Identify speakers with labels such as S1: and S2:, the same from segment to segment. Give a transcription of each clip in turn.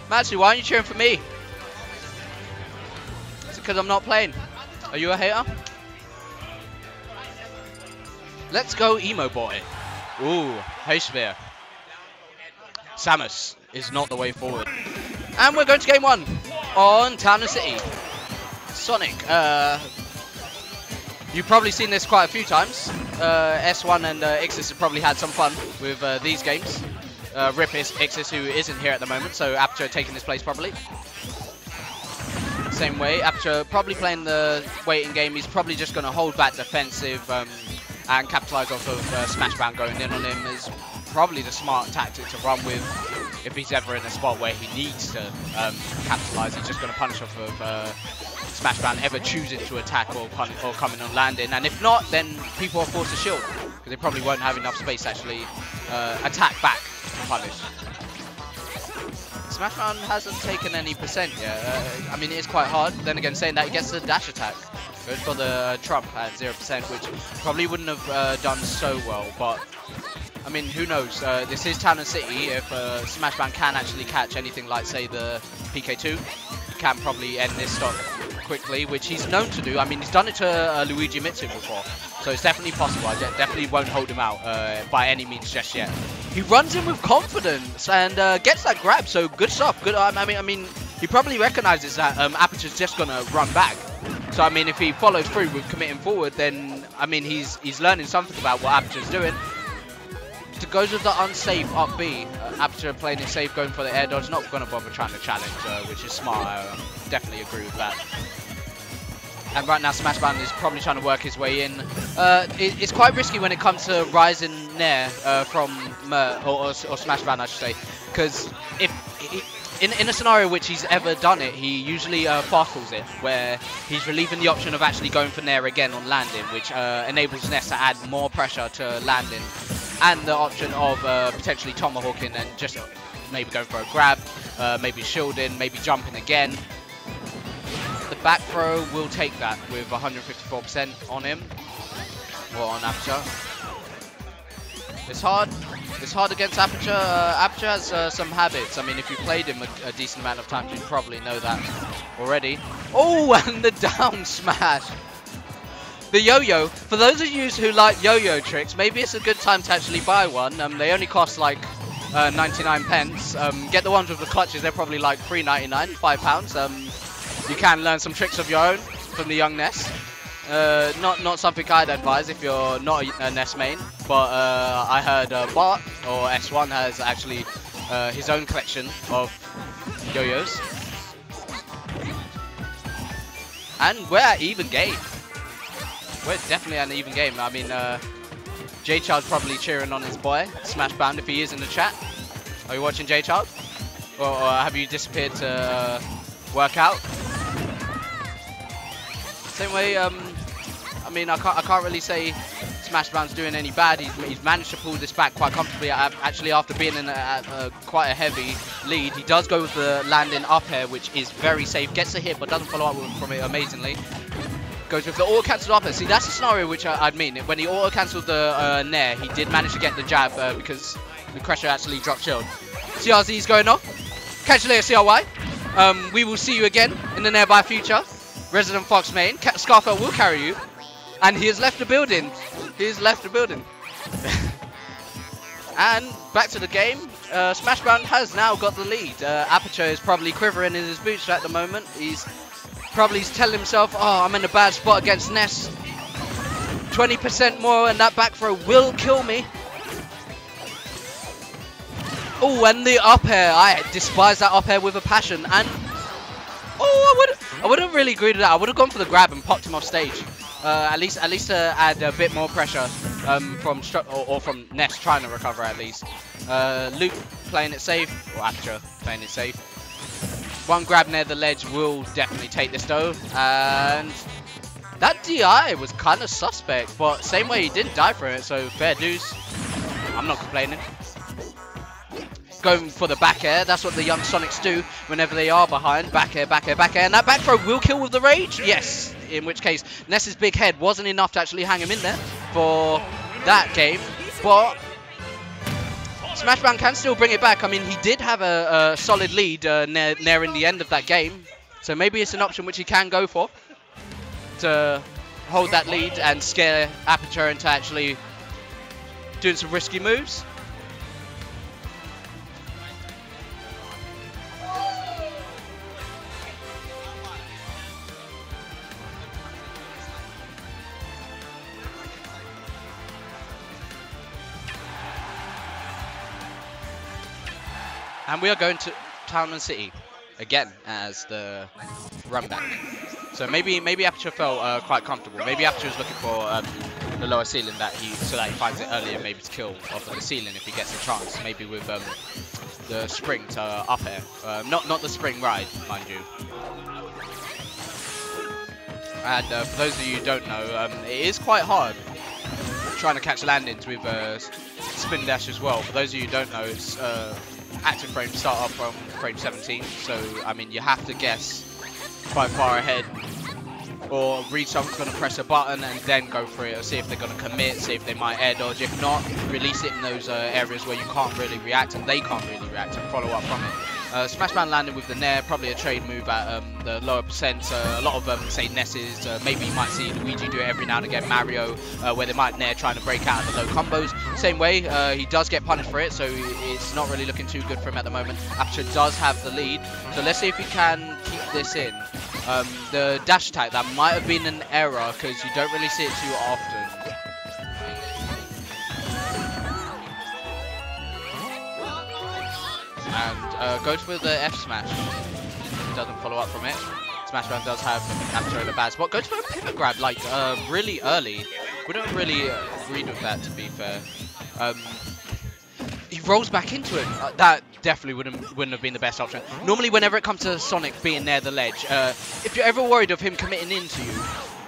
S1: Matsu, why aren't you cheering for me? Is it because I'm not playing? Are you a hater? Let's go, emo boy. Ooh, H-Sphere. Samus is not the way forward. And we're going to game 1 on Town and City. Sonic. You've probably seen this quite a few times. S1 and Ixis have probably had some fun with these games. Rip is Ixis, who isn't here at the moment, so Aperture taking his place probably. Same way, Aperture probably playing the waiting game. He's probably just going to hold back defensive and capitalize off of SmashBound going in on him is probably the smart tactic to run with if he's ever in a spot where he needs to capitalize. He's just going to punish off of SmashBound ever choosing to attack or coming on landing, and if not, then people are forced to shield because they probably won't have enough space to actually attack back to punish. SmashBound hasn't taken any percent yet. I mean, it is quite hard. Then again, saying that, he gets the dash attack. Good for the Trump at 0%, which probably wouldn't have done so well, but I mean, who knows? This is Town and City. If SmashBound can actually catch anything like, say, the PK2, can probably end this stock quickly, which he's known to do. I mean, he's done it to Luigi Mitsu before, so it's definitely possible. I definitely won't hold him out by any means just yet. He runs in with confidence and gets that grab, so good stuff. Good. I mean, he probably recognizes that Aperture's just gonna run back. So I mean, if he follows through with committing forward, then I mean, he's learning something about what Aperture's doing. Goes with the unsafe up B. Aperture playing it safe, going for the air dodge, not going to bother trying to challenge, which is smart. I definitely agree with that. And right now, SmashBound is probably trying to work his way in. It's quite risky when it comes to rising Nair from or SmashBound, I should say, because if in a scenario which he's ever done it, he usually fast falls it, where he's relieving the option of actually going for Nair again on landing, which enables Ness to add more pressure to landing, and the option of potentially tomahawking and just maybe going for a grab, maybe shielding, maybe jumping again. The back throw will take that with 154% on him, or on Aperture. It's hard. It's hard against Aperture. Aperture has some habits. I mean, if you played him a decent amount of times, you probably know that already. Oh, and the down smash. The yo-yo. For those of you who like yo-yo tricks, maybe it's a good time to actually buy one. They only cost like 99 pence. Get the ones with the clutches. They're probably like £3.99, £5. You can learn some tricks of your own from the young Ness. Not something I'd advise if you're not a Ness main, but I heard Bart or S1 has actually his own collection of yo-yos. And we're at even game. We're definitely at an even game. I mean, J-Child's probably cheering on his boy, SmashBound, if he is in the chat. Are you watching J-Child? Or have you disappeared to work out? Same way, I mean, I can't really say SmashBound's doing any bad. He's managed to pull this back quite comfortably. Actually, after being in quite a heavy lead, he does go with the landing up air, which is very safe. Gets a hit, but doesn't follow up from it amazingly. Goes with the auto-cancelled up air. See, that's a scenario which I'd mean. When he auto-cancelled the Nair, he did manage to get the jab because the Crusher actually dropped shield. CRZ's going off. Catch you later, CRY. We will see you again in the nearby future. Resident Fox main. Scarfell will carry you. And he has left the building. He has left the building. And back to the game. SmashBound has now got the lead. Aperture is probably quivering in his boots at the moment. He's probably telling himself, oh, I'm in a bad spot against Ness. 20% more and that back throw will kill me. Oh, and the up air. I despise that up air with a passion. And oh, I would have really agreed with that. I would have gone for the grab and popped him off stage. At least to add a bit more pressure from Ness trying to recover at least. Luke playing it safe, or Aperture playing it safe. One grab near the ledge will definitely take this though, and that DI was kind of suspect, but same way he didn't die for it, so fair dues. I'm not complaining. Going for the back air, that's what the young Sonics do whenever they are behind. Back air, back air, back air, and that back throw will kill with the rage? Yes, in which case Ness's big head wasn't enough to actually hang him in there for that game, but SmashBound can still bring it back. I mean, he did have a solid lead near in the end of that game. So maybe it's an option which he can go for to hold that lead and scare Aperture into actually doing some risky moves. And we are going to Town and City again as the run back. So maybe Aperture felt quite comfortable. Maybe Aperture was looking for the lower ceiling so that he finds it earlier, maybe to kill off of the ceiling if he gets a chance. Maybe with the spring to up air, not the spring ride, mind you. And for those of you who don't know, it is quite hard trying to catch landings with spin dash as well. For those of you who don't know, it's active frames start up from frame 17, so I mean you have to guess quite far ahead or read someone's going to press a button and then go for it, or see if they're going to commit, see if they might air dodge. If not, release it in those areas where you can't really react and they can't really react and follow up from it. SmashBound landed with the Nair, probably a trade move at the lower percent. A lot of say Nesses, maybe you might see Luigi do it every now and again, Mario, where they might Nair trying to break out of the low combos. Same way, he does get punished for it, so it's not really looking too good for him at the moment. Aperture does have the lead, so let's see if he can keep this in. The dash attack, that might have been an error because you don't really see it too often. And goes for the F smash. He doesn't follow up from it. SmashBound does have Aperture in a bad spot. Goes for a pivot grab like really early. Wouldn't really agreed with that, to be fair. He rolls back into it. That definitely wouldn't have been the best option. Normally, whenever it comes to Sonic being near the ledge, if you're ever worried of him committing into you,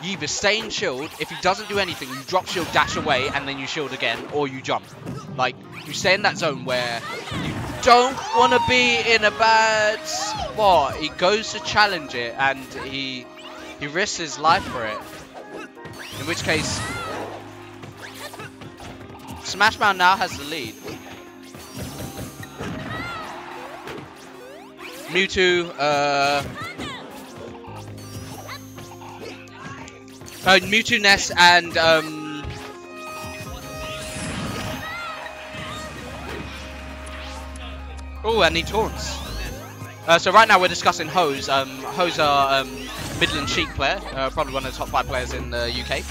S1: you either stay in shield. If he doesn't do anything, you drop shield, dash away, and then you shield again, or you jump. Like, you stay in that zone where you don't want to be in a bad spot. He goes to challenge it, and he risks his life for it. In which case, SmashBound now has the lead. Mewtwo, Mewtwo, Ness, and oh, and he taunts. So right now we're discussing Hose. Hose are Midland Chic player, probably one of the top 5 players in the UK,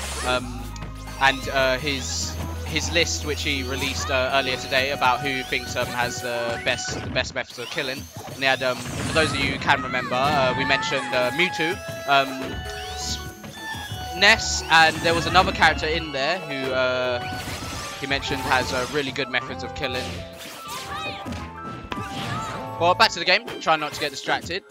S1: and his list, which he released earlier today, about who he thinks has the best methods of killing. And he had, for those of you who can remember, we mentioned Mewtwo, Ness, and there was another character in there who he mentioned has really good methods of killing. Well, back to the game. Try not to get distracted.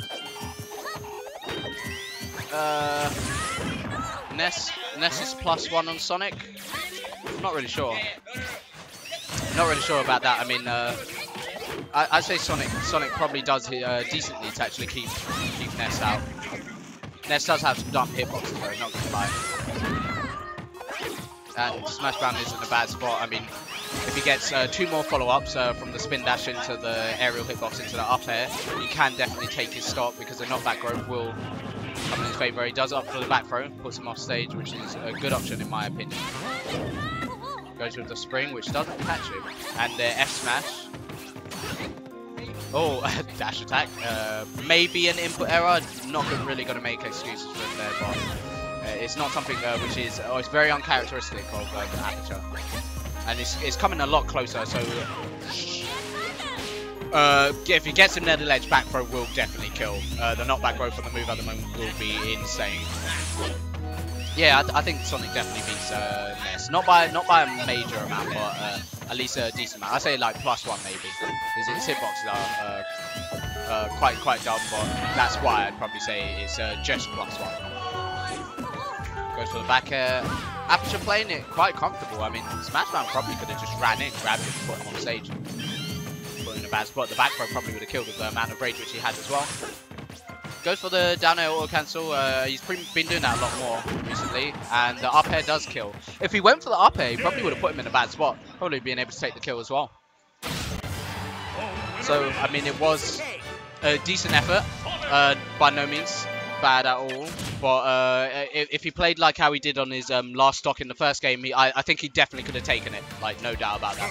S1: Ness is +1 on Sonic. Not really sure. Not really sure about that. I mean, I'd say Sonic probably does decently to actually keep Ness out. Ness does have some dumb hitboxes though, not gonna lie. And SmashBound is in a bad spot. I mean, if he gets 2 more follow-ups from the spin dash into the aerial hitbox into the up air, he can definitely take his stock because the knockback growth will come in his favour. He does opt for the back throw, puts him off stage, which is a good option in my opinion. Goes with the spring, which doesn't catch him, and the F smash. Oh, dash attack. Maybe an input error. Not really going to make excuses for him there, but it's not something which is it's very uncharacteristic of Aperture. And it's coming a lot closer, so if he gets him near the ledge, back throw will definitely kill. The knockback growth on the move at the moment will be insane. Yeah, I think Sonic definitely beats Ness. Not by a major amount, but at least a decent amount. I say like +1 maybe. His hitboxes are quite dumb, but that's why I'd probably say it's just +1. Goes for the back air. Aperture playing it quite comfortable. I mean, SmashBound probably could have just ran in, grabbed him, put him on stage, put him in a bad spot. The back throw probably would have killed with the amount of rage which he had as well. Goes for the down air auto cancel. He's been doing that a lot more recently, and the up air does kill. If he went for the up air, he probably would have put him in a bad spot, probably being able to take the kill as well. So, I mean, it was a decent effort. By no means bad at all. But if he played like how he did on his last stock in the first game, I think he definitely could have taken it. Like, no doubt about that.